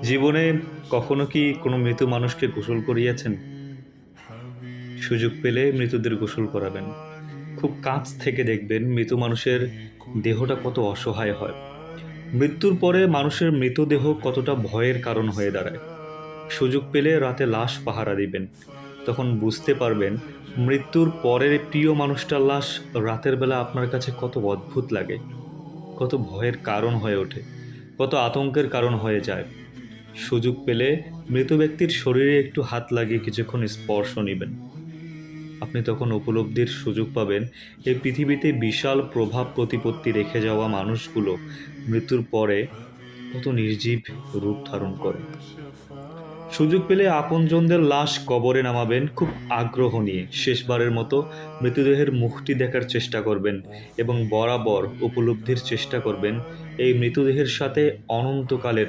জীবনে কখনো কি কোনো মৃত মানুষকে গোসল করিয়েছেন? সুযোগ পেলে মৃতদের গোসল করাবেন। খুব কাছ থেকে দেখবেন মৃত মানুষের দেহটা কত অসহায় হয়। মৃত্যুর পরে মানুষের মৃতদেহ কতটা ভয়ের কারণ হয়ে দাঁড়ায়। সুযোগ পেলে রাতে লাশ পাহারা দিবেন। তখন বুঝতে পারবেন মৃত্যুর পরের প্রিয় মানুষটার লাশ রাতের বেলা আপনার কাছে কত অদ্ভুত লাগে, কত ভয়ের কারণ হয়ে ওঠে, কত আতঙ্কের কারণ হয়ে যায়। সুযোগ পেলে মৃত ব্যক্তির শরীরে একটু হাত লাগিয়ে কিছুক্ষণ স্পর্শ নিবেন। আপনি তখন উপলব্ধির সুযোগ পাবেন এই পৃথিবীতে বিশাল প্রভাব প্রতিপত্তি রেখে যাওয়া মানুষগুলো মৃত্যুর পরে কত নির্জীব রূপ ধারণ করে। সুযোগ পেলে আপনজনদের লাশ কবরে নামাবেন খুব আগ্রহ নিয়ে। শেষবারের মতো মৃতদেহের মুখটি দেখার চেষ্টা করবেন এবং বরাবর উপলব্ধির চেষ্টা করবেন এই মৃতদেহের সাথে অনন্তকালের